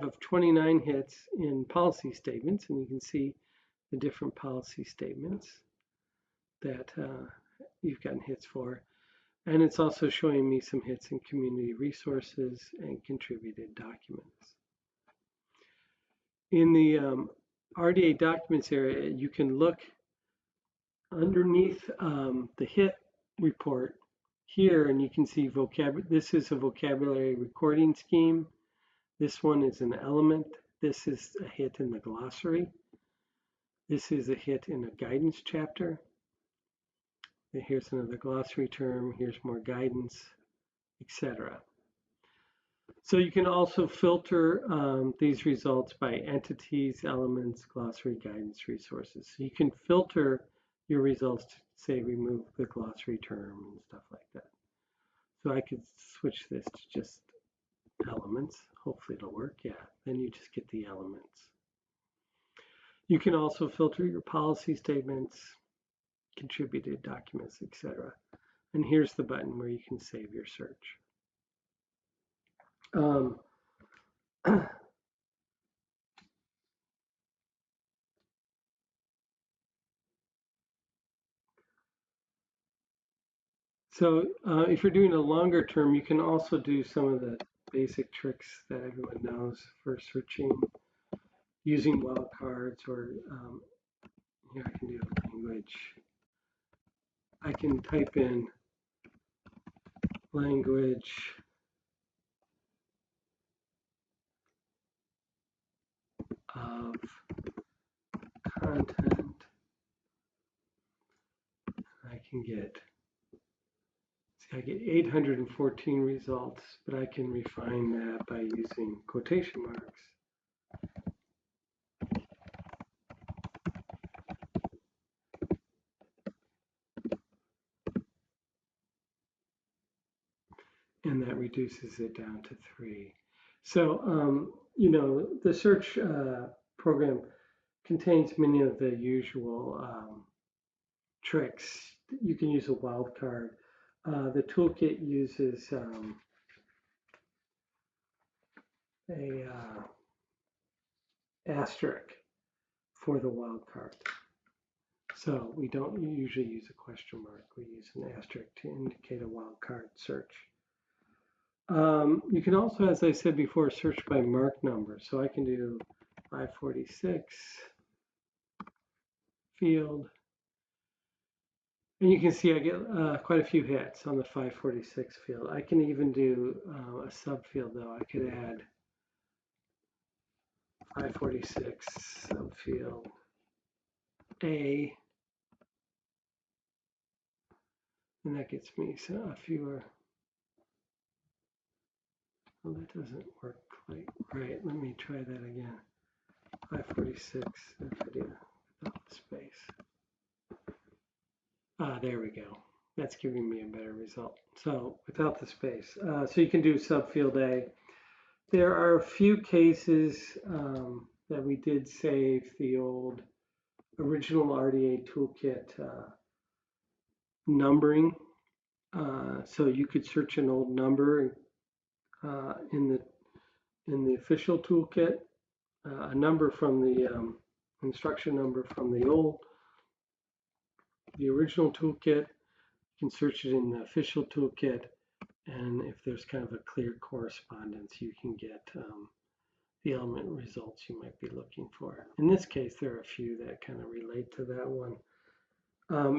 of 29 hits in policy statements, and you can see the different policy statements that you've gotten hits for. And it's also showing me some hits in community resources and contributed documents. In the RDA documents area, you can look underneath the hit report here, and you can see this is a vocabulary recording scheme. This one is an element. This is a hit in the glossary. This is a hit in a guidance chapter. And here's another glossary term. Here's more guidance, etc. So you can also filter these results by entities, elements, glossary, guidance, resources. So you can filter your results to, say, remove the glossary term and stuff like that. So I could switch this to just elements. Hopefully it'll work. Yeah, then you just get the elements. You can also filter your policy statements, contributed documents, etc. And here's the button where you can save your search. So if you're doing a longer term, you can also do some of the basic tricks that everyone knows for searching using wildcards, or here I can do language. I can type in language of content. I can get, see, I get 814 results, but I can refine that by using quotation marks. And that reduces it down to 3. So, you know, the search program contains many of the usual tricks. You can use a wildcard. The toolkit uses a asterisk for the wildcard. So we don't usually use a question mark. We use an asterisk to indicate a wildcard search. You can also, as I said before, search by mark number. So I can do 546 field. And you can see I get quite a few hits on the 546 field. I can even do a subfield though. I could add 546 subfield A. And that gets me a fewer. Well, that doesn't work quite right. Let me try that again. 546 video without the space. There we go. That's giving me a better result. So without the space. So you can do subfield A. There are a few cases that we did save the old original RDA Toolkit numbering. So you could search an old number in the official toolkit, a number from the instruction number from the original toolkit. You can search it in the official toolkit, and if there's kind of a clear correspondence, you can get the element results you might be looking for. In this case, there are a few that kind of relate to that one.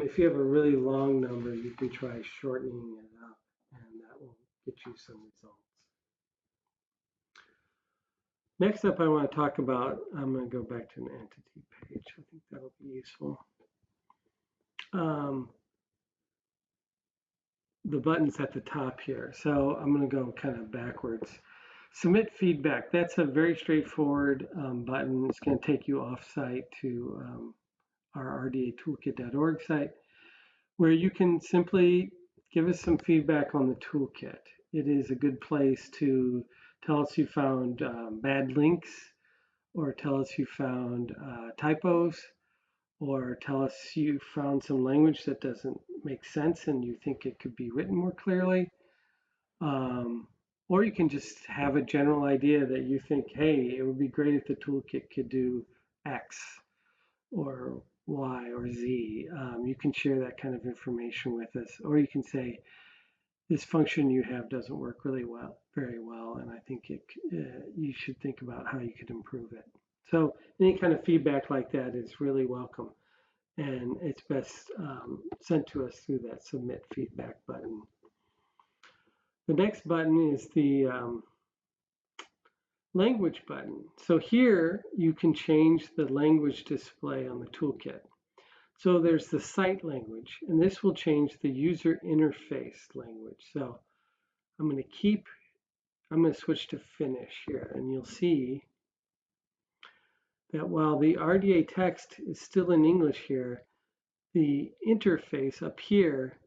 If you have a really long number, you can try shortening it up, and that will get you some results. Next up, I want to talk about, I'm going to go back to an entity page. I think that'll be useful. The buttons at the top here. So I'm going to go kind of backwards. Submit feedback. That's a very straightforward button. It's going to take you off-site to our rdatoolkit.org site, where you can simply give us some feedback on the toolkit. It is a good place to tell us you found bad links, or tell us you found typos, or tell us you found some language that doesn't make sense and you think it could be written more clearly. Or you can just have a general idea that you think, hey, it would be great if the toolkit could do X or Y or Z. You can share that kind of information with us. Or you can say, this function you have doesn't work very well, and I think you should think about how you could improve it. So any kind of feedback like that is really welcome, and it's best sent to us through that submit feedback button. The next button is the language button. So here you can change the language display on the toolkit. So there's the site language, and this will change the user interface language. So I'm going to switch to Finnish here, and you'll see that while the RDA text is still in English here, the interface up here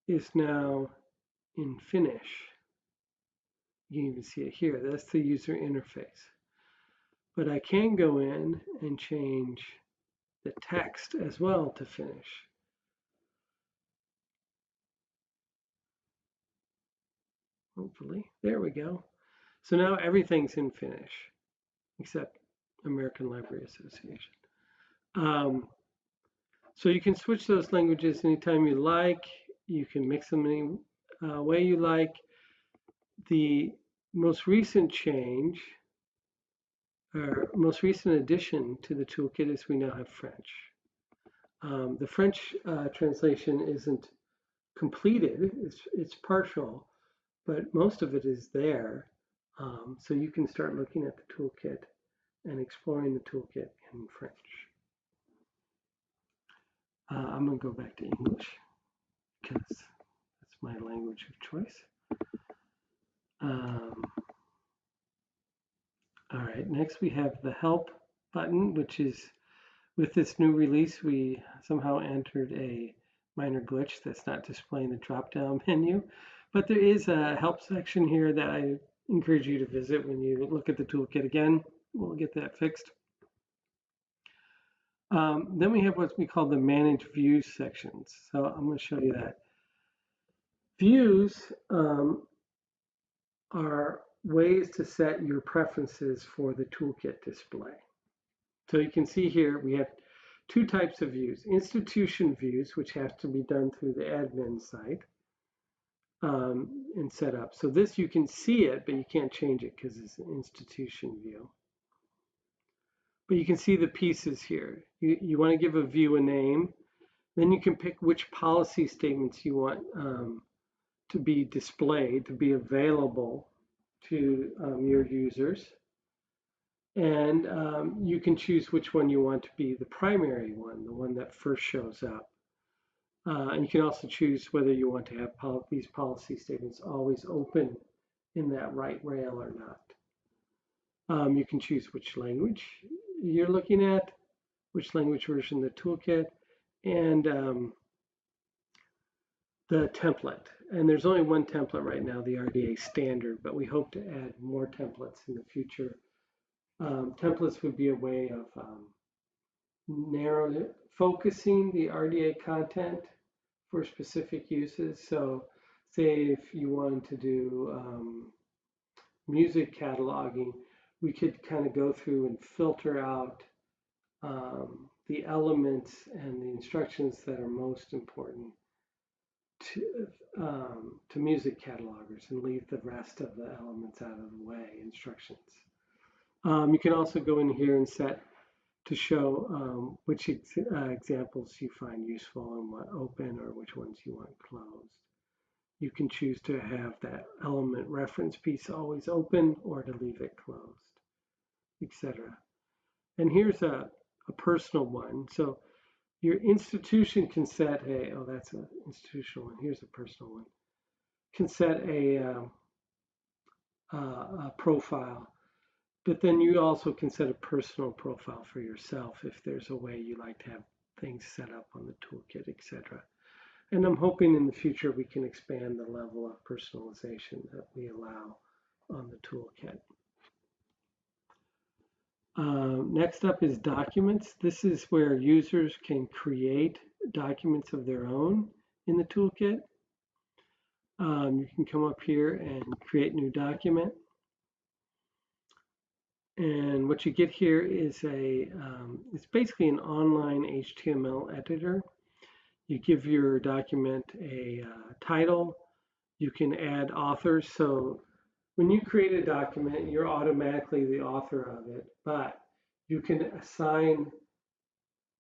is now in Finnish. You can even see it here. That's the user interface. But I can go in and change the text as well to Finnish. Hopefully, there we go. So now everything's in Finnish, except American Library Association. So you can switch those languages anytime you like. You can mix them any way you like. The most recent change, or most recent addition to the toolkit is we now have French. The French translation isn't completed, it's partial, but most of it is there. So you can start looking at the toolkit and exploring the toolkit in French. I'm going to go back to English because that's my language of choice. All right, next we have the Help button, which is, with this new release, we somehow entered a minor glitch that's not displaying the drop-down menu. But there is a help section here that I encourage you to visit when you look at the toolkit again. We'll get that fixed. Then we have what we call the Manage Views sections. So I'm going to show you that. Views are ways to set your preferences for the toolkit display. So you can see here we have two types of views. Institution views, which have to be done through the admin site and set up. So this, you can see it, but you can't change it because it's an institution view. But you can see the pieces here. You want to give a view a name. Then you can pick which policy statements you want to be displayed, to be available to your users. And you can choose which one you want to be the primary one, the one that first shows up. And you can also choose whether you want to have these policy statements always open in that right rail or not. You can choose which language you're looking at, which language version of the toolkit, and the template. And there's only one template right now, the RDA standard, but we hope to add more templates in the future. Templates would be a way of focusing the RDA content for specific uses. So say if you wanted to do music cataloging, we could kind of go through and filter out the elements and the instructions that are most important to music catalogers and leave the rest of the elements out of the way, instructions. You can also go in here and set to show which examples you find useful and want open or which ones you want closed. You can choose to have that element reference piece always open or to leave it closed, etc. And here's a personal one. So your institution can set a, oh, that's an institutional one. Here's a personal one. Can set a profile. But then you also can set a personal profile for yourself if there's a way you like to have things set up on the toolkit, etc. And I'm hoping in the future we can expand the level of personalization that we allow on the toolkit. Next up is documents. This is where users can create documents of their own in the toolkit. You can come up here and create new document. And what you get here is it's basically an online HTML editor. You give your document a title. You can add authors. So when you create a document, you're automatically the author of it, but you can assign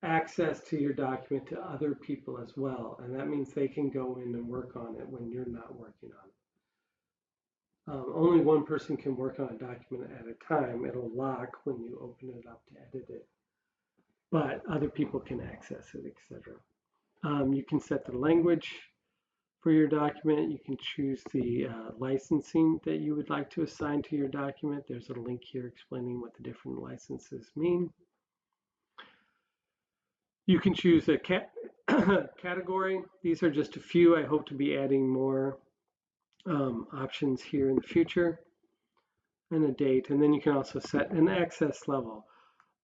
access to your document to other people as well. And that means they can go in and work on it when you're not working on it. Only one person can work on a document at a time. It'll lock when you open it up to edit it, but other people can access it, etc. You can set the language for your document. You can choose the licensing that you would like to assign to your document. There's a link here explaining what the different licenses mean. You can choose a category. These are just a few. I hope to be adding more options here in the future, and a date. And then you can also set an access level.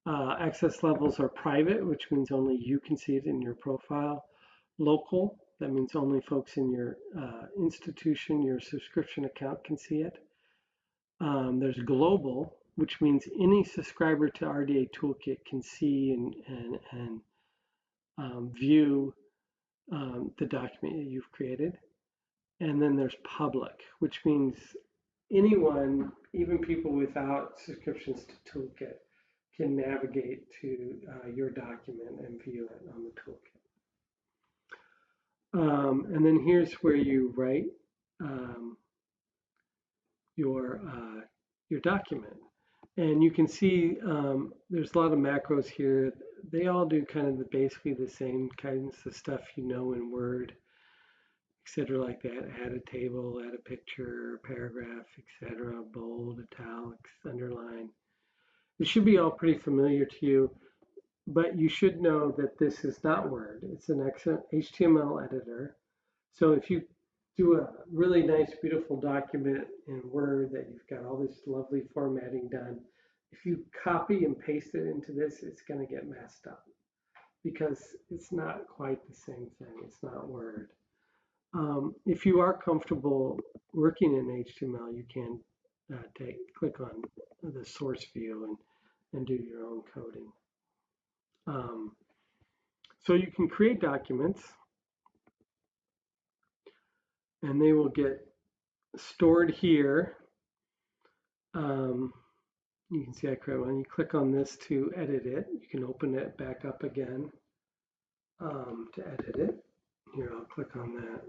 Access levels are private, which means only you can see it in your profile. Local, that means only folks in your institution, your subscription account can see it. There's global, which means any subscriber to RDA Toolkit can see and view the document that you've created. And then there's public, which means anyone, even people without subscriptions to Toolkit, can navigate to your document and view it on the Toolkit. And then here's where you write your document. And you can see there's a lot of macros here. They all do kind of basically the same kinds of stuff you know in Word, etc. like that. Add a table, add a picture, paragraph, etc. Bold, italics, underline. It should be all pretty familiar to you, but you should know that this is not Word. It's an HTML editor. So if you do a really nice, beautiful document in Word that you've got all this lovely formatting done, if you copy and paste it into this, it's going to get messed up because it's not quite the same thing. It's not Word. If you are comfortable working in HTML, you can click on the source view and do your own coding. So you can create documents, and they will get stored here. You can see I create one. You click on this to edit it. You can open it back up again to edit it. Here, I'll click on that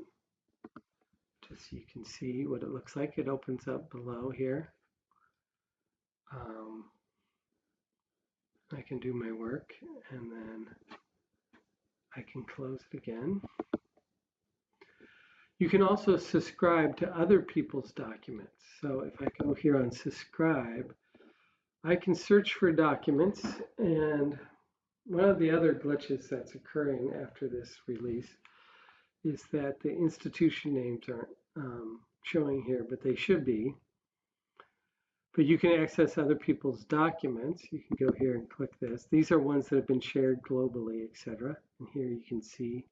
just so you can see what it looks like. It opens up below here. I can do my work, and then I can close it again. You can also subscribe to other people's documents. So if I go here on subscribe, I can search for documents, and one of the other glitches that's occurring after this release is that the institution names aren't showing here, but they should be. But you can access other people's documents. You can go here and click this. These are ones that have been shared globally, etc. And here you can see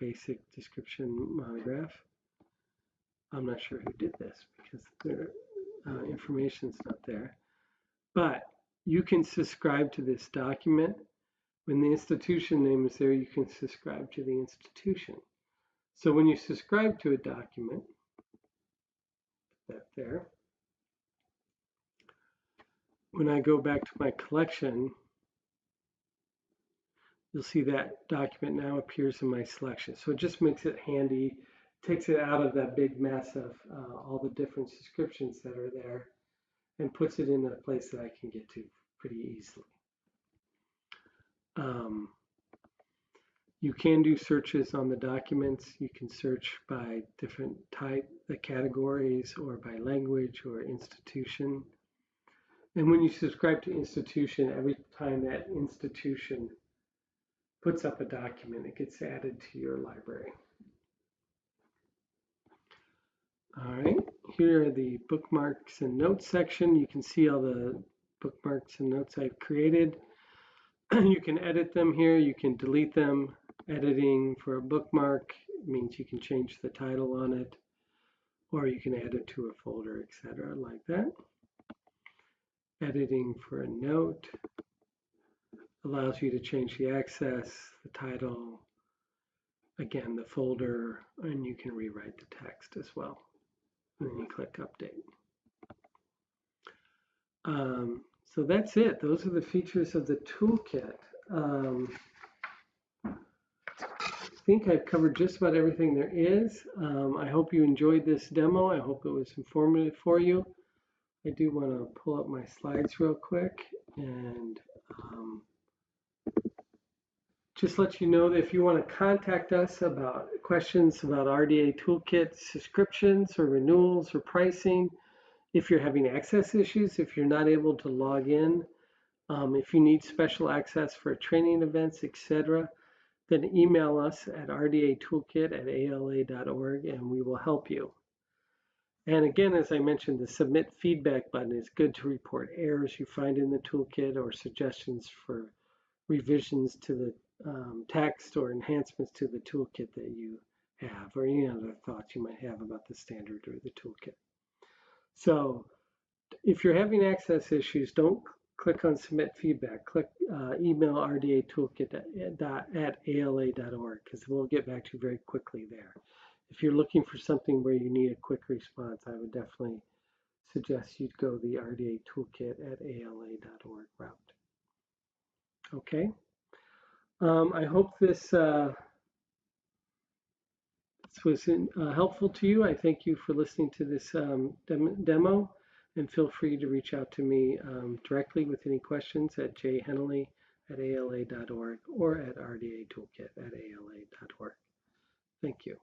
basic description monograph. I'm not sure who did this because their information's not there. But you can subscribe to this document. When the institution name is there, you can subscribe to the institution. So when you subscribe to a document, that there, when I go back to my collection, you'll see that document now appears in my selection. So it just makes it handy, takes it out of that big mess of all the different subscriptions that are there, and puts it in a place that I can get to pretty easily. You can do searches on the documents. You can search by different the categories, or by language or institution. And when you subscribe to institution, every time that institution puts up a document, it gets added to your library. All right, here are the bookmarks and notes section. You can see all the bookmarks and notes I've created. You can edit them here. You can delete them. Editing for a bookmark means you can change the title on it, or you can add it to a folder, etc. like that. Editing for a note allows you to change the access, the title, again, the folder, and you can rewrite the text as well. And then you click update. So that's it. Those are the features of the toolkit. I think I've covered just about everything there is. I hope you enjoyed this demo. I hope it was informative for you. I do want to pull up my slides real quick and just let you know that if you want to contact us about questions about RDA Toolkit subscriptions or renewals or pricing, if you're having access issues, if you're not able to log in, if you need special access for training events, etc., then email us at rdatoolkit@ala.org and we will help you. And again, as I mentioned, the submit feedback button is good to report errors you find in the toolkit or suggestions for revisions to the text or enhancements to the toolkit that you have, or any other thoughts you might have about the standard or the toolkit. So if you're having access issues, don't click on submit feedback. Click email RDA Toolkit at ala.org because we'll get back to you very quickly there. If you're looking for something where you need a quick response, I would definitely suggest you'd go the RDA Toolkit at ala.org route. Okay. I hope this was helpful to you. I thank you for listening to this demo, and feel free to reach out to me directly with any questions at jhennelly@ala.org or at RDA Toolkit@ala.org. Thank you.